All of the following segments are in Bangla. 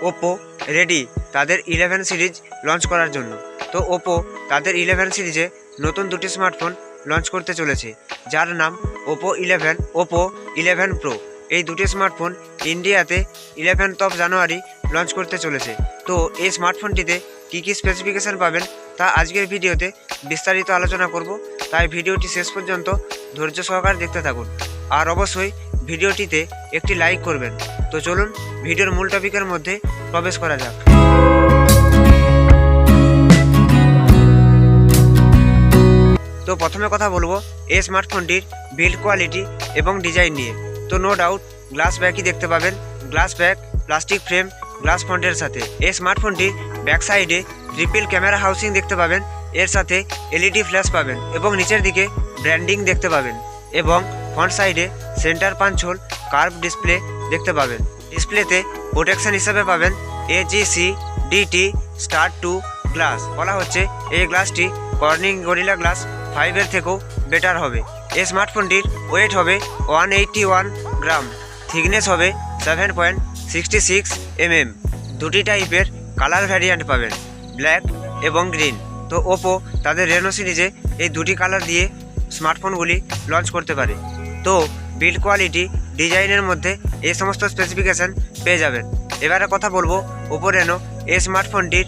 ওপো রেডি তাদের 11 সিরিজ লঞ্চ করার জন্য। তো ওপো তাদের 11 সিরিজে নতুন দুটি স্মার্টফোন লঞ্চ করতে চলেছে, যার নাম ওপো 11 প্রো। এই দুটি স্মার্টফোন ইন্ডিয়াতে 11 জানুয়ারি লঞ্চ করতে চলেছে। তো এই স্মার্টফোনটিতে কী কী স্পেসিফিকেশান পাবেন তা আজকের ভিডিওতে বিস্তারিত আলোচনা করব, তাই ভিডিওটি শেষ পর্যন্ত ধৈর্য সহকারে দেখতে থাকুন। আর অবশ্যই ভিডিওটিতে একটি লাইক করবেন। তো চলুন ভিডিওর মূল টপিকের মধ্যে প্রবেশ করা যাক। তো প্রথমে কথা বলবো এই স্মার্টফোনটির বিল্ড কোয়ালিটি এবং ডিজাইন নিয়ে। তো নো ডাউট গ্লাস ব্যাকই দেখতে পাবেন, glass back, plastic frame, glass ফন্টের সাথে। এই স্মার্টফোনটির ব্যাক সাইডে ট্রিপল ক্যামেরা হাউসিং দেখতে পাবেন, এর সাথে এলইডি ফ্ল্যাশ পাবেন এবং নিচের দিকে ব্র্যান্ডিং দেখতে পাবেন, এবং ফ্রন্ট সাইডে centre punch whole curve display দেখতে পাবেন। ডিসপ্লেতে প্রোটেকশন হিসেবে পাবেন AGC DT Star 2 গ্লাস। বলা হচ্ছে এই গ্লাসটি কর্নিং গরিলা গ্লাস 5 থেকেও বেটার হবে। এই স্মার্টফোনটির ওয়েট হবে 181 গ্রাম, থিকনেস হবে 7.66 mm। দুটি টাইপের কালার ভ্যারিয়েন্ট পাবেন, ব্ল্যাক এবং গ্রিন। তো ওপো তাদের রেনো সিরিজে এই দুটি কালার দিয়ে স্মার্টফোনগুলি লঞ্চ করতে পারে। তো বিল্ড কোয়ালিটি, ডিজাইনের মধ্যে এই সমস্ত স্পেসিফিকেশান পেয়ে যাবেন। এবারে কথা বলবো ওপো রেনো এই স্মার্টফোনটির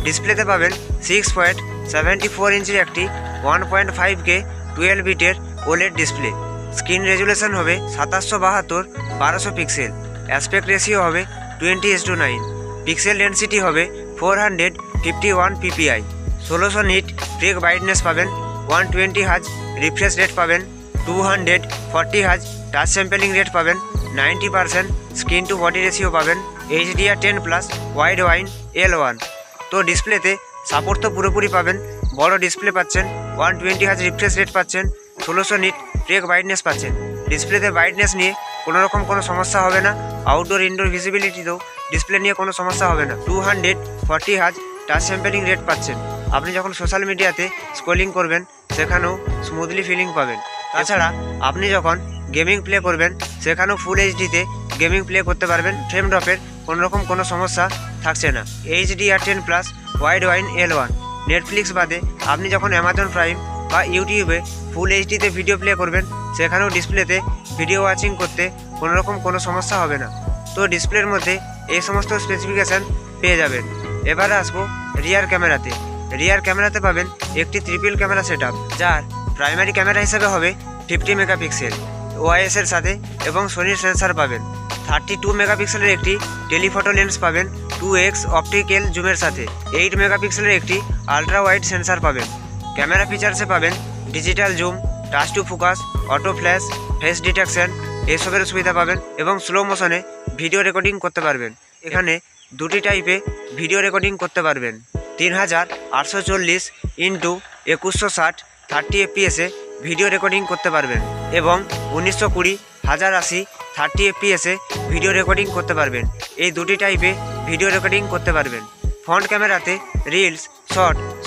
ডিসপ্লেতে পাবেন 6.74 ইঞ্চির একটি 1.5K 12 বিটের OLED ডিসপ্লে। স্ক্রিন রেজুলেশন হবে 2772x1200 পিক্সেল। অ্যাসপেক্ট রেশিও হবে 20:9। পিক্সেল ডেন্সিটি হবে 451 ppi। 1600 নিট পিক ব্রাইটনেস পাবেন, 120 হাজ রিফ্রেশ রেট পাবেন, 240 হাজ টাচ স্যাম্পলিং রেট পাবেন, 90% স্ক্রিন টু বডি রেশিও পাবেন, HDR10+ ওয়াইড ওয়াইন L1। তো ডিসপ্লেতে সাপোর্ট তো পুরোপুরি পাবেন, বড় ডিসপ্লে পাচ্ছেন, 120 হাজ রিফ্রেশ রেট পাচ্ছেন, 1600 নিট পিক ব্রাইটনেস পাচ্ছেন। ডিসপ্লেতে ব্রাইটনেস নিয়ে কোনো সমস্যা হবে না। আউটডোর ইনডোর ভিজিবিলিটিতেও ডিসপ্লে নিয়ে কোনো সমস্যা হবে না। 240 হাজ টাচ স্যাম্পলিং রেট পাচ্ছেন। আপনি যখন সোশ্যাল মিডিয়াতে স্ক্রলিং করবেন সেখানেও স্মুথলি ফিলিং পাবেন। তাছাড়া আপনি যখন গেমিং প্লে করবেন সেখানেও ফুল এইচডিতে গেমিং প্লে করতে পারবেন। ফ্রেম ড্রপের কোনো সমস্যা থাকছে না। HDR10+ wide wine L1। Netflix বাদে আপনি যখন অ্যামাজন প্রাইম বা ইউটিউবে ফুল এইচডিতে ভিডিও প্লে করবেন সেখানেও ডিসপ্লেতে ভিডিও ওয়াচিং করতে কোনো সমস্যা হবে না। তো ডিসপ্লের মধ্যে এই সমস্ত স্পেসিফিকেশান পেয়ে যাবেন। এবারে আসবো রিয়ার ক্যামেরাতে পাবেন একটি ট্রিপল ক্যামেরা সেটআপ, যার প্রাইমারি ক্যামেরা হিসেবে হবে 50 মেগাপিক্সেল OIS এর সাথে, এবং সোনির সেন্সার পাবেন। 32 মেগাপিক্সেলের একটি টেলিফটো লেন্স পাবেন 2x অপটিক্যাল জুমের সাথে। 8 মেগাপিক্সেলের একটি আলট্রা ওয়াইড সেন্সার পাবেন। ক্যামেরা ফিচার্সে পাবেন digital zoom, touch to focus, auto flash, face detection এসবের সুবিধা পাবেন, এবং স্লো মোশনে ভিডিও রেকর্ডিং করতে পারবেন। এখানে দুটি টাইপে ভিডিও রেকর্ডিং করতে পারবেন। 3840x2160 30 fps ভিডিও রেকর্ডিং করতে পারবেন, এবং 1920x1080 30 fps ভিডিও রেকর্ডিং করতে পারবেন। এই দুটি টাইপে ভিডিও রেকর্ডিং করতে পারবেন। ফ্রন্ট ক্যামেরাতে রিলস,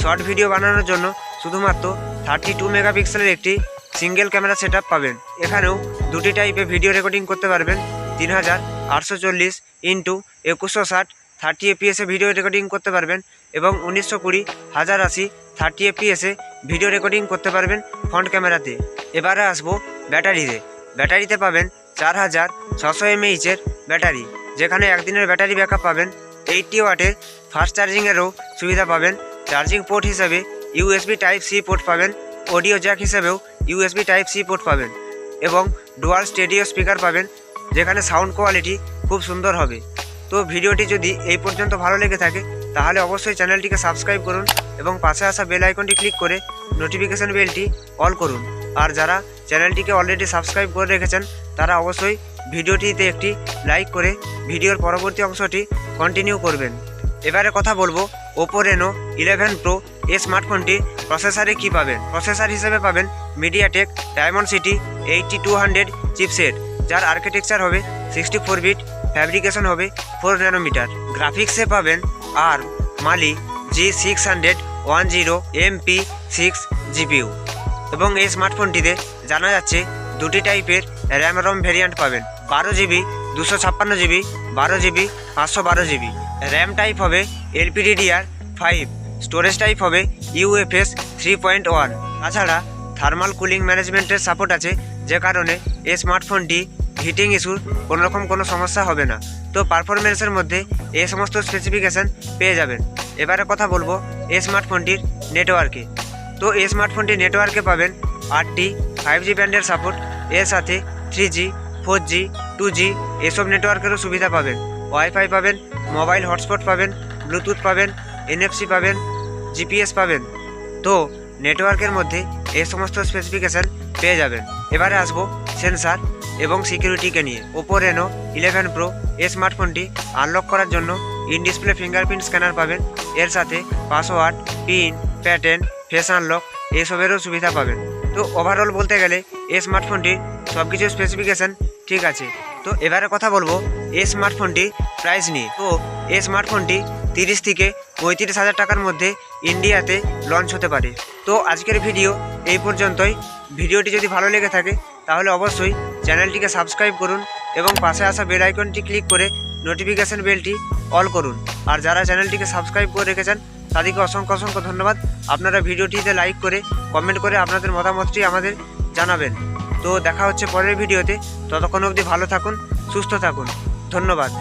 শর্ট ভিডিও বানানোর জন্য শুধুমাত্র 32 মেগাপিক্সেলের একটি সিঙ্গেল ক্যামেরা সেটআপ পাবেন। এখানেও দুটি টাইপে ভিডিও রেকর্ডিং করতে পারবেন। 3840x2160 30 fps ভিডিও রেকর্ডিং করতে পারবেন, এবং 1920x1080 30 fps ভিডিও রেকর্ডিং করতে পারবেন ফ্রন্ট ক্যামেরাতে। এবারে আসবো ব্যাটারিতে পাবেন 4600 mAh ব্যাটারি, যেখানে একদিনের ব্যাটারি ব্যাকআপ পাবেন। 80 ওয়াটের ফাস্ট চার্জিংয়েরও সুবিধা পাবেন। চার্জিং পোর্ট হিসেবে USB Type-C পোর্ট পাবেন, অডিও জ্যাক হিসেবেও USB Type-C পোর্ট পাবেন, এবং ডুয়াল স্টেরিও স্পিকার পাবেন, যেখানে সাউন্ড কোয়ালিটি খুব সুন্দর হবে। তো ভিডিওটি যদি এই পর্যন্ত ভালো লেগে থাকে তাহলে অবশ্যই চ্যানেলটিকে সাবস্ক্রাইব করুন, এবং পাশে আসা বেল আইকনটি ক্লিক করে নোটিফিকেশান বেলটি অল করুন। আর যারা চ্যানেলটিকে অলরেডি সাবস্ক্রাইব করে রেখেছেন তারা অবশ্যই ভিডিওটিতে একটি লাইক করে ভিডিওর পরবর্তী অংশটি কন্টিনিউ করবেন। এবারে কথা বলবো ওপো রেনো 11 প্রো এই স্মার্টফোনটি প্রসেসরে কী পাবেন। প্রসেসর হিসেবে পাবেন মিডিয়াটেক ডায়মন্ডসিটি 8200 চিপসেট, যার আর্কিটেকচার হবে 64 বিট, ফ্যাব্রিকেশন হবে 4 ন্যানোমিটার। গ্রাফিক্সে পাবেন ARM Mali G610 MP6 GPU, এবং এই স্মার্টফোনটিতে জানা যাচ্ছে দুটি টাইপের র্যাম রম ভেরিয়েন্ট পাবেন। 12 GB 256 GB, 12 GB, 512 GB। RAM type হবে LPDDR5, স্টোরেজ টাইপ হবে UFS 3.1। তাছাড়া থার্মাল কুলিং ম্যানেজমেন্টের সাপোর্ট আছে, যে কারণে এই স্মার্টফোনটি হিটিং ইস্যুর কোনো সমস্যা হবে না। তো পারফরমেন্সের মধ্যে এই সমস্ত স্পেসিফিকেশান পেয়ে যাবেন। এবারে কথা বলবো এই স্মার্টফোনটির নেটওয়ার্কে। তো এই স্মার্টফোনটির নেটওয়ার্কে পাবেন 8টি 5G ব্যান্ডের সাপোর্ট, এর সাথে 3G, 4G, 2G এসব নেটওয়ার্কেরও সুবিধা পাবেন। ওয়াইফাই পাবেন, মোবাইল হটস্পট পাবেন, ব্লুটুথ পাবেন, NFC পাবেন, GPS পাবেন। তো নেটওয়ার্কের মধ্যে এই সমস্ত স্পেসিফিকেশান পেয়ে যাবেন। এবারে আসবো সেন্সার এবং সিকিউরিটিকে নিয়ে। ওপো রেনো 11 প্রো এই স্মার্টফোনটি আনলক করার জন্য ইন ডিসপ্লে ফিঙ্গারপ্রিন্ট স্ক্যানার পাবেন, এর সাথে password, pin, pattern, face unlock এসবেরও সুবিধা পাবেন। তো ওভারঅল বলতে গেলে এই স্মার্টফোনটির সব কিছু স্পেসিফিকেশান ঠিক আছে। তো এবারে কথা বলবো এই স্মার্টফোনটির প্রাইস নিয়ে। তো এই স্মার্টফোনটি 30 থেকে 35,000 টাকার মধ্যে ইন্ডিয়াতে লঞ্চ হতে পারে। তো আজকের ভিডিও এই পর্যন্তই। ভিডিওটি যদি ভালো লেগে থাকে তাহলে অবশ্যই চ্যানেলটিকে সাবস্ক্রাইব করুন এবং পাশে আসা বেল আইকনটি ক্লিক করে নোটিফিকেশান বেলটি অল করুন। আর যারা চ্যানেলটিকে সাবস্ক্রাইব করে রেখেছেন তাদেরকে অসংখ্য ধন্যবাদ। আপনারা ভিডিওটিতে লাইক করে কমেন্ট করে আপনাদের মতামতটি আমাদের জানাবেন। তো দেখা হচ্ছে পরের ভিডিওতে। ততক্ষণ অবধি ভালো থাকুন, সুস্থ থাকুন। ধন্যবাদ।